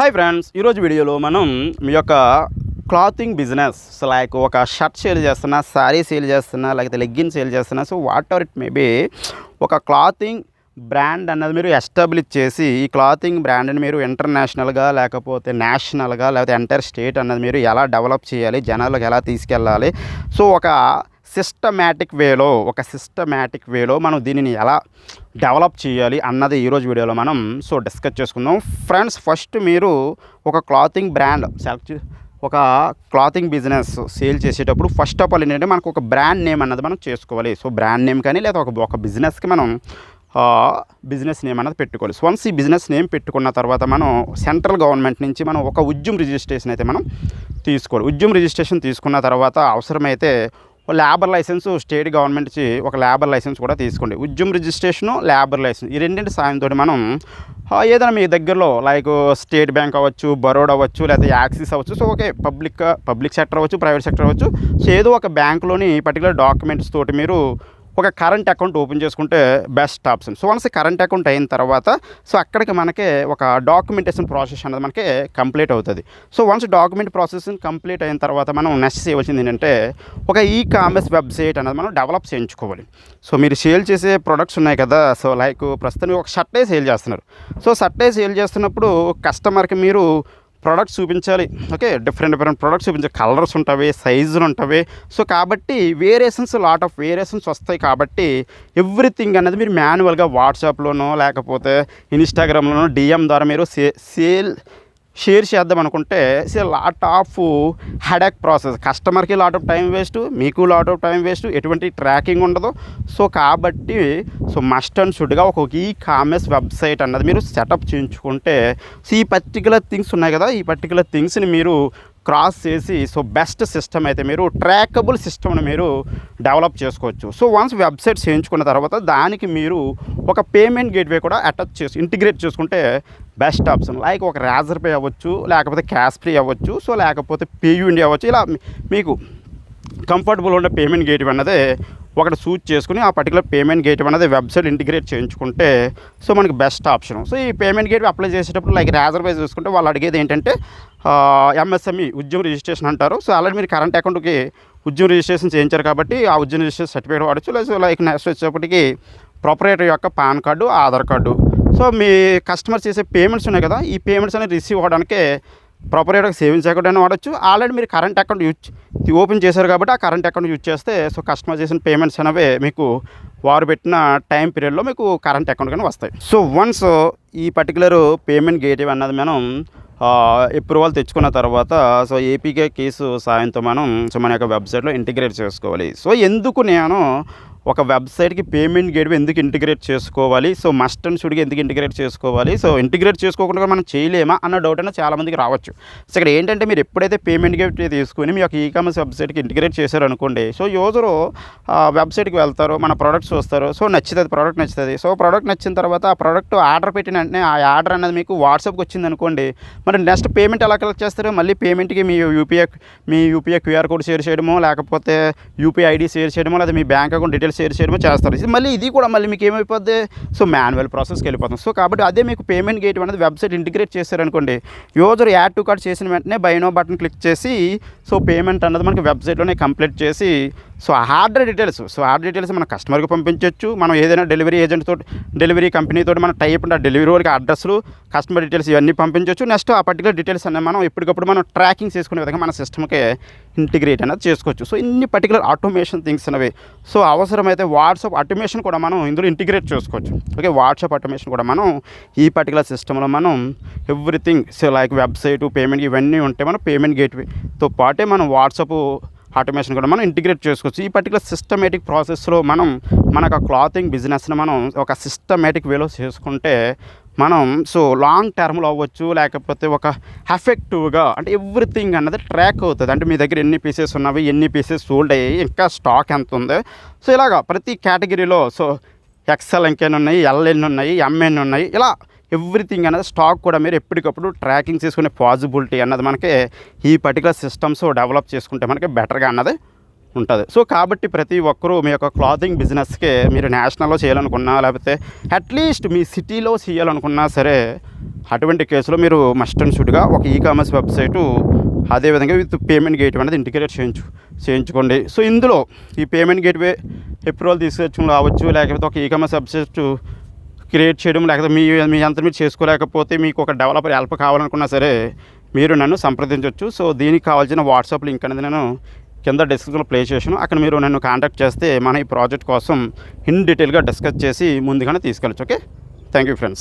Hi friends, ఈరోజు వీడియోలో మనం మీ యొక్క క్లాతింగ్ బిజినెస్ లైక్ ఒక షర్ట్ సేల్ చేస్తున్నా, శారీ సేల్ చేస్తున్నా, లేకపోతే లెగ్గిన్ సేల్ చేస్తున్నా, so what ever it maybe ఒక క్లాతింగ్ బ్రాండ్ అన్నది మీరు ఎస్టాబ్లిష్ చేసి ఈ క్లాతింగ్ బ్రాండ్ని మీరు ఇంటర్నేషనల్గా లేకపోతే నేషనల్గా లేకపోతే ఎంటైర్ స్టేట్ అన్నది మీరు ఎలా డెవలప్ చేయాలి, జనాలకు ఎలా తీసుకెళ్ళాలి, సో ఒక సిస్టమేటిక్ వేలో మనం దీనిని ఎలా డెవలప్ చేయాలి అన్నది ఈరోజు వీడియోలో మనం డిస్కస్ చేసుకుందాం. ఫ్రెండ్స్, ఫస్ట్ మీరు ఒక క్లాతింగ్ బ్రాండ్ ఒక క్లాతింగ్ బిజినెస్ సేల్ చేసేటప్పుడు ఫస్ట్ ఆఫ్ ఆల్ ఏంటంటే మనకు ఒక బ్రాండ్ నేమ్ అన్నది మనం చేసుకోవాలి. సో బ్రాండ్ నేమ్ కానీ లేదా ఒక బిజినెస్కి మనం బిజినెస్ నేమ్ అన్నది పెట్టుకోవాలి. సో వన్స్ ఈ బిజినెస్ నేమ్ పెట్టుకున్న తర్వాత మనం సెంట్రల్ గవర్నమెంట్ నుంచి మనం ఒక ఉద్యమ్ రిజిస్ట్రేషన్ అయితే మనం తీసుకోవాలి. ఉద్యమ్ రిజిస్ట్రేషన్ తీసుకున్న తర్వాత అవసరమైతే లేబర్ లైసెన్స్ స్టేట్ గవర్నమెంట్ నుంచి ఒక లేబర్ లైసెన్స్ కూడా తీసుకోండి. ఉద్యమ్ రిజిస్ట్రేషను, లేబర్ లైసెన్స్ ఈ రెండింటి సాయంతో మనం ఏదైనా మీ దగ్గరలో లైక్ స్టేట్ బ్యాంక్ అవ్వచ్చు, బరోడా అవ్వచ్చు, లేకపోతే యాక్సిస్ అవ్వచ్చు, సో ఓకే పబ్లిక్ సెక్టర్ అవ్వచ్చు, ప్రైవేట్ సెక్టర్ అవ్వచ్చు, సో ఏదో ఒక బ్యాంక్లోని పర్టికులర్ డాక్యుమెంట్స్ తోటి మీరు ఒక కరెంట్ అకౌంట్ ఓపెన్ చేసుకుంటే best option. So once current account అయిన తర్వాత సో అక్కడికి మనకి ఒక డాక్యుమెంటేషన్ ప్రాసెస్ అనేది మనకి కంప్లీట్ అవుతుంది. So once document process complete అయిన తర్వాత మనం నెక్స్ట్ చేయవలసింది ఏంటంటే ఒక కామర్స్ వెబ్సైట్ అనేది మనం డెవలప్ చేయించుకోవాలి. సో మీరు సేల్ చేసే ప్రొడక్ట్స్ ఉన్నాయి కదా, సో లైక్ ప్రస్తుతం ఒక షర్టే సేల్ చేస్తున్నారు. సో షర్టే సేల్ చేస్తున్నప్పుడు కస్టమర్కి మీరు ప్రొడక్ట్స్ చూపించాలి. ఓకే, డిఫరెంట్ ప్రొడక్ట్స్ చూపించాలి, కలర్స్ ఉంటాయి, సైజులు ఉంటాయి. సో కాబట్టి లాట్ ఆఫ్ వేరియేషన్స్ వస్తాయి. కాబట్టి ఎవ్రీథింగ్ అనేది మీరు మాన్యువల్గా వాట్సాప్లోనో లేకపోతే ఇన్స్టాగ్రామ్లోనో డిఎం ద్వారా మీరు షేర్ చేద్దాం అనుకుంటే లాట్ ఆఫ్ హెడేక్ ప్రాసెస్, కస్టమర్కి లాట్ ఆఫ్ టైం వేస్ట్, మీకు లాట్ ఆఫ్ టైం వేస్ట్, ఎటువంటి ట్రాకింగ్ ఉండదు. సో కాబట్టి మస్ట్ అండ్ షుడ్గా ఒక కామర్స్ వెబ్సైట్ అన్నది మీరు సెటప్ చేయించుకుంటే ఈ పర్టికులర్ థింగ్స్ ఉన్నాయి కదా, ఈ పర్టికులర్ థింగ్స్ని మీరు క్రాస్ చేసి బెస్ట్ సిస్టమ్ అయితే మీరు ట్రాకబుల్ సిస్టమ్ని మీరు డెవలప్ చేసుకోవచ్చు. సో వన్స్ వెబ్సైట్ చేయించుకున్న తర్వాత దానికి మీరు ఒక పేమెంట్ గేట్వే కూడా ఇంటిగ్రేట్ చేసుకుంటే బెస్ట్ ఆప్షన్. లైక్ ఒక రాజర్ పే అవ్వచ్చు, లేకపోతే క్యాష్ ఫ్రీ అవ్వచ్చు, సో లేకపోతే పేయూండి అవ్వచ్చు. ఇలా మీకు కంఫర్టబుల్ ఉండే పేమెంట్ గేట్వే అన్నది ఒకటి చూజ్ చేసుకుని ఆ పర్టికులర్ పేమెంట్ గేట్వే అనేది వెబ్సైట్ ఇంటిగ్రేట్ చేయించుకుంటే సో మనకి బెస్ట్ ఆప్షన్. సో ఈ పేమెంట్ గేట్వే అప్లై చేసేటప్పుడు లైక్ రాజర్ పే చూసుకుంటే వాళ్ళు అడిగేది ఏంటంటే ఎంఎస్ఎంఈ ఉద్యమ్ రిజిస్ట్రేషన్ అంటారు. సో ఆల్రెడీ మీరు కరెంట్ అకౌంట్కి ఉద్యమ్ రిజిస్ట్రేషన్ చేయించారు కాబట్టి ఆ ఉద్యమ్ రిజిస్ట్రేషన్ సర్టిఫికేట్ వాడచ్చు. లేదా లైక్ నెక్స్ట్ వచ్చేప్పటికి ప్రొపరేటర్ యొక్క PAN card, Aadhaar card. So మీ కస్టమర్ చేసే పేమెంట్స్ ఉన్నాయి కదా, ఈ పేమెంట్స్ అనేది రిసీవ్ అవ్వడానికి ప్రొపరేటర్ సేవింగ్స్ అకౌంట్ అయినా వాడచ్చు. ఆల్రెడీ మీరు కరెంట్ అకౌంట్ ఓపెన్ చేశారు కాబట్టి ఆ కరెంట్ అకౌంట్ యూజ్ చేస్తే సో కస్టమర్ చేసిన పేమెంట్స్ అనేవి మీకు వారు పెట్టిన టైం పీరియడ్లో మీకు కరెంట్ అకౌంట్ కానీ వస్తాయి. సో వన్స్ ఈ పర్టికులర్ పేమెంట్ గేట్వే అన్నది మనం అప్రూవల్ తెచ్చుకున్న తర్వాత సో ఏపీకే కేసు సాయంతో మనం మన యొక్క వెబ్సైట్లో ఇంటిగ్రేట్ చేసుకోవాలి. సో ఎందుకు నేను ఒక వెబ్సైట్కి పేమెంట్ గేట్వే ఎందుకు ఇంటిగ్రేట్ చేసుకోవాలి, సో మస్ట్ అండ్ షుడ్గా ఎందుకు ఇంటిగ్రేట్ చేసుకోవాలి, సో ఇంటిగ్రేట్ చేసుకోకుండా మనం చేయలేమా అన్న డౌట్ అయినా చాలామందికి రావచ్చు. సో ఇక్కడ ఏంటంటే మీరు ఎప్పుడైతే పేమెంట్ గేట్వే తీసుకుని మీ యొక్క కామర్స్ వెబ్సైట్కి ఇంటిగ్రేట్ చేశారనుకోండి, సో యూజరు వెబ్సైట్కి వెళ్తారు, మన ప్రోడక్ట్స్ వస్తారు, సో నచ్చుతుంది, ప్రోడక్ట్ నచ్చుతుంది. సో ప్రోడక్ట్ నచ్చిన తర్వాత ఆ ప్రోడక్ట్ ఆర్డర్ పెట్టిన వెంటనే ఆ ఆర్డర్ అనేది మీకు వాట్సాప్కి వచ్చింది అనుకోండి, మరి నెక్స్ట్ పేమెంట్ ఎలా కలెక్ట్ చేస్తారు, మళ్ళీ పేమెంట్కి మీ యూపీఐ క్యూఆర్ కోడ్ షేర్ చేయడమో లేకపోతే యూపీఐ ఐడి షేర్ చేయడమో లేదా మీ బ్యాంక్ అకౌంట్ డీటెయిల్స్ షేర్ చేయడమో చేస్తారు. ఇది కూడా మళ్ళీ మీకు ఏమైపోద్ది, సో మాన్యువల్ ప్రాసెస్కి వెళ్ళిపోతుంది. సో కాబట్టి అదే మీకు పేమెంట్ గేట్వే అనేది వెబ్సైట్ ఇంటిగ్రేట్ చేశారనుకోండి, యూజర్ యాడ్ టు కార్ట్ చేసిన వెంటనే బై నో బటన్ క్లిక్ చేసి సో పేమెంట్ అన్నది మనకి వెబ్సైట్లోనే కంప్లీట్ చేసి సో ఆర్డర్ డీటెయిల్స్ మన కస్టమర్కి పంపించవచ్చు. మనం ఏదైనా డెలివరీ ఏజెంట్ తోటి, డెలివరీ కంపెనీతో మనం టైప్ ఉంటే డెలివరీ వాళ్ళకి అడ్రస్లు, కస్టమర్ డీటెయిల్స్ ఇవన్నీ పంపించవచ్చు. నెక్స్ట్ ఆ పర్టికులర్ డీటెయిల్స్ అనేది మనం ఎప్పటికప్పుడు మనం ట్రాకింగ్ చేసుకునే విధంగా మన సిస్టమ్కి ఇంటిగ్రేట్ అనేది చేసుకోవచ్చు. సో ఇన్ని పర్టికులర్ ఆటోమేషన్ థింగ్స్ అనేవి. సో అవసరమైతే వాట్సాప్ ఆటోమేషన్ కూడా మనం ఇందులో ఇంటిగ్రేట్ చేసుకోవచ్చు. ఓకే, వాట్సాప్ ఆటోమేషన్ కూడా మనం ఈ పర్టికులర్ సిస్టంలో మనం everything so like website, payment ఇవన్నీ ఉంటే మనం పేమెంట్ గేట్వేతో పాటే మనం వాట్సాప్ ఆటోమేషన్ కూడా మనం ఇంటిగ్రేట్ చేసుకోవచ్చు. ఈ పర్టికులర్ సిస్టమేటిక్ ప్రాసెస్లో మనకు క్లాతింగ్ బిజినెస్ని మనం ఒక సిస్టమేటిక్ వేలో చేసుకుంటే మనం సో లాంగ్ టర్మ్లో అవ్వచ్చు, లేకపోతే ఒక ఎఫెక్టివ్గా అంటే ఎవ్రీథింగ్ అన్నది ట్రాక్ అవుతుంది. అంటే మీ దగ్గర ఎన్ని పీసెస్ ఉన్నవి, ఎన్ని పీసెస్ సోల్డ్ అయ్యాయి, ఇంకా స్టాక్ ఎంత ఉంది, సో ఇలాగా ప్రతి కేటగిరీలో సో ఎక్స్ఎల్ ఇంకెన్ని ఉన్నాయి, ఎల్ ఎన్ని ఉన్నాయి, ఎం ఎన్ని ఉన్నాయి, ఇలా ఎవ్రీథింగ్ అనేది స్టాక్ కూడా మీరు ఎప్పటికప్పుడు ట్రాకింగ్ చేసుకునే పాసిబిలిటీ అన్నది మనకి ఈ పర్టికులర్ సిస్టమ్స్ డెవలప్ చేసుకుంటే మనకి బెటర్గా అన్నది ఉంటుంది. సో కాబట్టి ప్రతి ఒక్కరూ మీ యొక్క క్లాతింగ్ బిజినెస్కే మీరు నేషనల్లో చేయాలనుకున్నా, లేకపోతే అట్లీస్ట్ మీ సిటీలో చేయాలనుకున్నా సరే, అటువంటి కేసులో మీరు మస్ట్ అండ్ షుడ్గా ఒక కామర్స్ వెబ్సైటు, అదేవిధంగా విత్ పేమెంట్ గేట్వే అనేది ఇంటిగ్రేట్ చేయించుకోండి. సో ఇందులో ఈ పేమెంట్ గేట్వే అప్రూవల్ తీసుకొచ్చడం రావచ్చు, లేకపోతే ఒక కామర్స్ వెబ్సైట్ క్రియేట్ చేయడం, లేకపోతే మీ అంతా మీరు చేసుకోలేకపోతే మీకు ఒక డెవలపర్ హెల్ప్ కావాలనుకున్నా సరే మీరు నన్ను సంప్రదించవచ్చు. సో దీనికి కావాల్సిన వాట్సాప్ లింక్ అనేది నేను కింద డిస్క్రిప్షన్లో ప్లే చేసాను. అక్కడ మీరు నన్ను కాంటాక్ట్ చేస్తే మన ఈ ప్రాజెక్ట్ కోసం ఇన్ డీటెయిల్గా డిస్కస్ చేసి ముందుగానే తీసుకెళ్ళచ్చు. Okay, thank you friends.